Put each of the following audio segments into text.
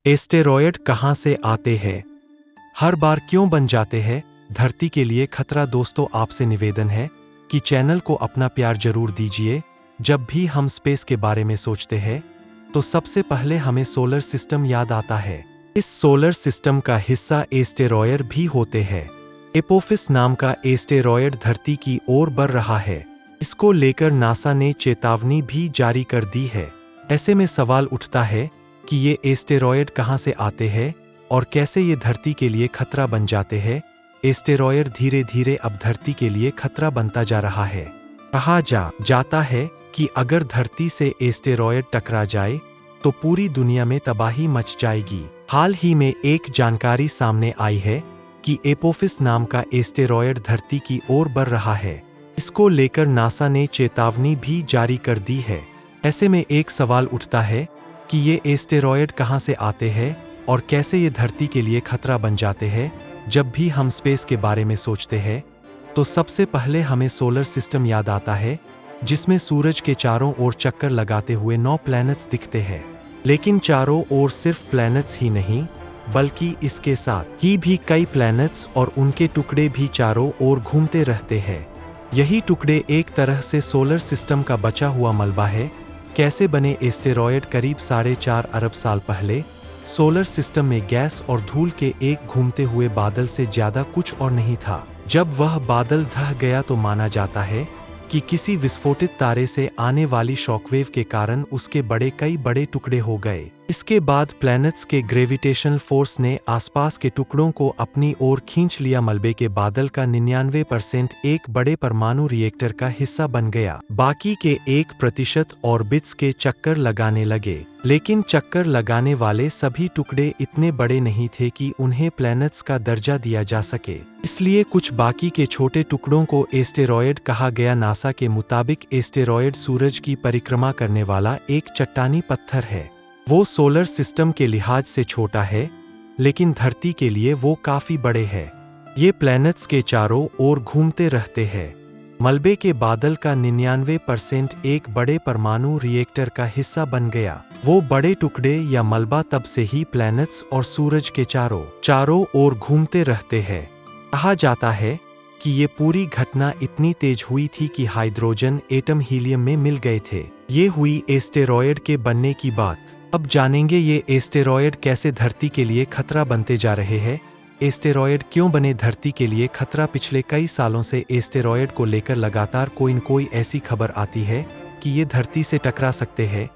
Asteroid कहाँ से आते हैं? हर बार क्यों बन जाते हैं? धरती के लिए खतरा। दोस्तों, आपसे निवेदन है कि चैनल को अपना प्यार जरूर दीजिए। जब भी हम स्पेस के बारे में सोचते हैं तो सबसे पहले हमें सोलर सिस्टम याद आता है। इस सोलर सिस्टम का हिस्सा एस्टेरॉयड भी होते हैं। एपोफिस नाम का एस्टेरॉयड धरती की ओर बढ़ रहा है। इसको लेकर नासा ने चेतावनी भी जारी कर दी है। ऐसे में सवाल उठता है कि ये एस्टेरॉयड कहाँ से आते हैं और कैसे ये धरती के लिए खतरा बन जाते हैं। एस्टेरॉयड धीरे धीरे अब धरती के लिए खतरा बनता जा रहा है। कहा जाता है कि अगर धरती से एस्टेरॉयड टकरा जाए तो पूरी दुनिया में तबाही मच जाएगी। हाल ही में एक जानकारी सामने आई है कि एपोफिस नाम का एस्टेरॉयड धरती की ओर बढ़ रहा है। इसको लेकर नासा ने चेतावनी भी जारी कर दी है। ऐसे में एक सवाल उठता है कि ये एस्टेरॉयड कहाँ से आते हैं और कैसे ये धरती के लिए खतरा बन जाते हैं। जब भी हम स्पेस के बारे में सोचते हैं तो सबसे पहले हमें सोलर सिस्टम याद आता है, जिसमें सूरज के चारों ओर चक्कर लगाते हुए 9 प्लैनेट्स दिखते हैं। लेकिन चारों ओर सिर्फ प्लैनेट्स ही नहीं, बल्कि इसके साथ ही भी कई प्लैनेट्स और उनके टुकड़े भी चारों ओर घूमते रहते हैं। यही टुकड़े एक तरह से सोलर सिस्टम का बचा हुआ मलबा है। कैसे बने एस्टेरॉयड? करीब 4.5 अरब साल पहले सोलर सिस्टम में गैस और धूल के एक घूमते हुए बादल से ज्यादा कुछ और नहीं था। जब वह बादल ढह गया तो माना जाता है कि किसी विस्फोटित तारे से आने वाली शॉकवेव के कारण उसके कई बड़े टुकड़े हो गए। इसके बाद प्लैनेट्स के ग्रेविटेशनल फोर्स ने आसपास के टुकड़ों को अपनी ओर खींच लिया। मलबे के बादल का 99% एक बड़े परमाणु रिएक्टर का हिस्सा बन गया। बाकी के 1% ऑर्बिट्स के चक्कर लगाने लगे। लेकिन चक्कर लगाने वाले सभी टुकड़े इतने बड़े नहीं थे कि उन्हें प्लैनेट्स का दर्जा दिया जा सके। इसलिए कुछ बाकी के छोटे टुकड़ों को एस्टेरॉयड कहा गया। नासा के मुताबिक एस्टेरॉयड सूरज की परिक्रमा करने वाला एक चट्टानी पत्थर है। वो सोलर सिस्टम के लिहाज से छोटा है, लेकिन धरती के लिए वो काफी बड़े हैं। ये प्लैनेट्स के चारों ओर घूमते रहते हैं। मलबे के बादल का 99% एक बड़े परमाणु रिएक्टर का हिस्सा बन गया। वो बड़े टुकड़े या मलबा तब से ही प्लैनेट्स और सूरज के चारों ओर घूमते रहते हैं। कहा जाता है कि ये पूरी घटना इतनी तेज हुई थी कि हाइड्रोजन एटम हीलियम में मिल गए थे। ये हुई एस्टेरॉयड के बनने की बात। अब जानेंगे ये एस्टेरॉयड कैसे धरती के लिए खतरा बनते जा रहे हैं। एस्टेरॉयड क्यों बने धरती के लिए खतरा? पिछले कई सालों से एस्टेरॉयड को लेकर लगातार कोई न कोई ऐसी खबर आती है कि ये धरती से टकरा सकते हैं।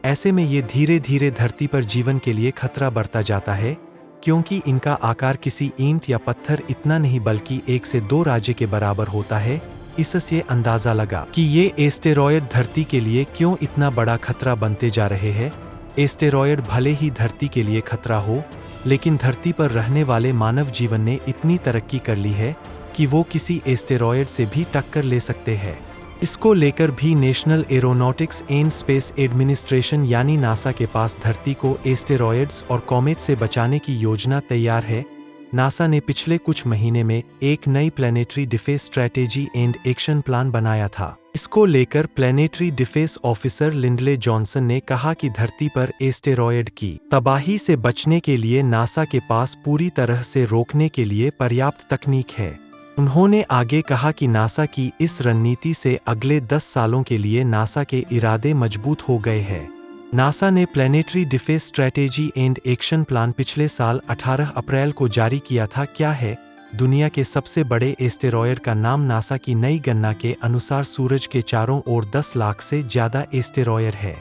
ऐसे में ये धीरे धीरे धरती पर जीवन के लिए खतरा बढ़ता जाता है, क्योंकि इनका आकार किसी ईंट या पत्थर इतना नहीं बल्कि 1 से 2 राज्य के बराबर होता है। इससे ये अंदाजा लगा कि ये एस्टेरॉयड धरती के लिए क्यों इतना बड़ा खतरा बनते जा रहे हैं। एस्टेरॉयड भले ही धरती के लिए खतरा हो, लेकिन धरती पर रहने वाले मानव जीवन ने इतनी तरक्की कर ली है कि वो किसी एस्टेरॉयड से भी टक्कर ले सकते हैं। इसको लेकर भी national aeronautics and space administration यानी नासा के पास धरती को एस्टेरॉयड्स और कॉमेट से बचाने की योजना तैयार है। नासा ने पिछले कुछ महीने में एक नई planetary defence strategy and action plan बनाया था। इसको लेकर planetary defence officer Lindley Johnson ने कहा कि धरती पर एस्टेरॉयड की तबाही से बचने के लिए नासा के पास पूरी तरह से रोकने के लिए पर्याप्त तकनीक है। उन्होंने आगे कहा कि नासा की इस रणनीति से अगले 10 सालों के लिए नासा के इरादे मजबूत हो गए हैं। नासा ने planetary defence strategy and action plan पिछले साल 18 अप्रैल को जारी किया था। क्या है? दुनिया के सबसे बड़े एस्टेरॉयड का नाम। नासा की नई गणना के अनुसार सूरज के चारों ओर 10 लाख से ज्यादा एस्टेरॉयड है।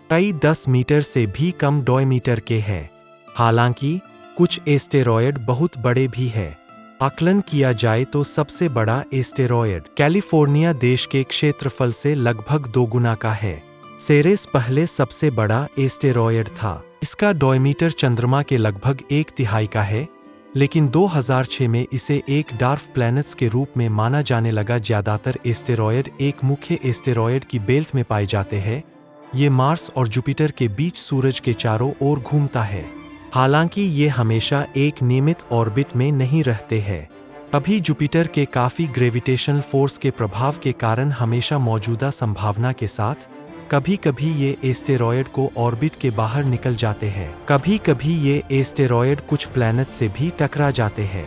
कई 10 मीटर से भी कम डायमीटर के हैं। हालांकि कुछ एस्टेरॉयड बहुत बड़े भी हैं। आकलन किया जाए तो सबसे बड़ा एस्टेरॉयड कैलिफोर्निया देश के क्षेत्रफल से लगभग 2 गुना का है। सेरेस पहले सबसे बड़ा एस्टेरॉयड था। इसका डायमीटर चंद्रमा के लगभग 1/3 का है, लेकिन 2006 में इसे एक डार्क प्लैनेट्स के रूप में माना जाने लगा। ज्यादातर एस्टेरॉयड एक मुख्य एस्टेरॉयड की बेल्ट में पाए जाते हैं। ये मार्स और जुपिटर के बीच सूरज के चारों ओर घूमता है। हालांकि ये हमेशा एक नियमित ऑर्बिट में नहीं रहते हैं। अभी जुपिटर के काफी ग्रेविटेशनल फोर्स के प्रभाव के कारण हमेशा मौजूदा संभावना के साथ कभी कभी ये एस्टेरॉयड को ऑर्बिट के बाहर निकल जाते हैं। कभी कभी ये एस्टेरॉयड कुछ प्लैनेट से भी टकरा जाते हैं।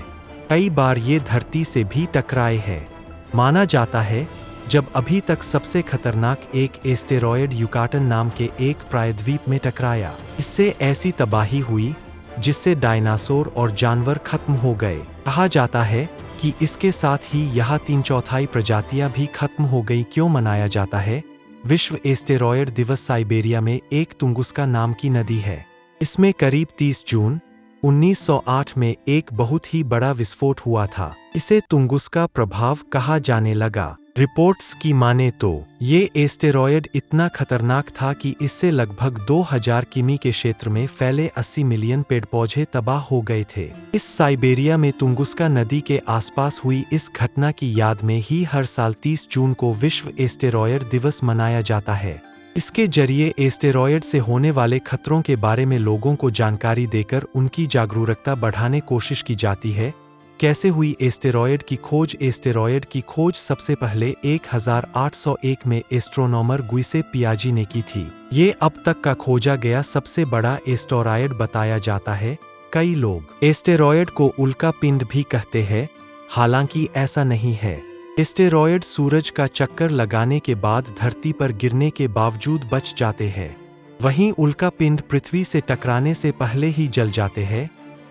कई बार ये धरती से भी टकराए हैं। माना जाता है जब अभी तक सबसे खतरनाक एक एस्टेरॉयड युकाटन नाम के एक प्रायद्वीप में टकराया। इससे ऐसी तबाही हुई जिससे डायनासोर और जानवर खत्म हो गए। कहा जाता है कि इसके साथ ही यहाँ 3/4 प्रजातियां भी खत्म हो गई। क्यों मनाया जाता है विश्व एस्टेरॉयड दिवस? साइबेरिया में एक तुंगुस्का नाम की नदी है। इसमें करीब 30 जून 1908 में एक बहुत ही बड़ा विस्फोट हुआ था। इसे तुंगुस्का प्रभाव कहा जाने लगा। रिपोर्ट्स की माने तो ये एस्टेरॉयड इतना खतरनाक था कि इससे लगभग 2000 किमी के क्षेत्र में फैले 80 मिलियन पेड़ पौधे तबाह हो गए थे। इस साइबेरिया में तुंगुस्का नदी के आसपास हुई इस घटना की याद में ही हर साल 30 जून को विश्व एस्टेरॉयड दिवस मनाया जाता है। इसके जरिए एस्टेरॉयड से होने वाले खतरों के बारे में लोगों को जानकारी देकर उनकी जागरूकता बढ़ाने कोशिश की जाती है। कैसे हुई एस्टेरॉयड की खोज? एस्टेरॉयड की खोज सबसे पहले 1801 में एस्ट्रोनॉमर गुइसे पियाजी ने की थी। ये अब तक का खोजा गया सबसे बड़ा एस्टेरॉयड बताया जाता है। कई लोग एस्टेरॉयड को उल्का पिंड भी कहते हैं, हालांकि ऐसा नहीं है। एस्टेरॉयड सूरज का चक्कर लगाने के बाद धरती पर गिरने के बावजूद बच जाते हैं। वहीं उल्का पिंड पृथ्वी से टकराने से पहले ही जल जाते हैं।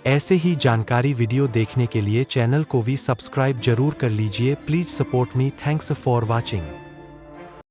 ऐसे ही जानकारी वीडियो देखने के लिए चैनल को भी सब्सक्राइब जरूर कर लीजिए। Please support me. Thanks for watching.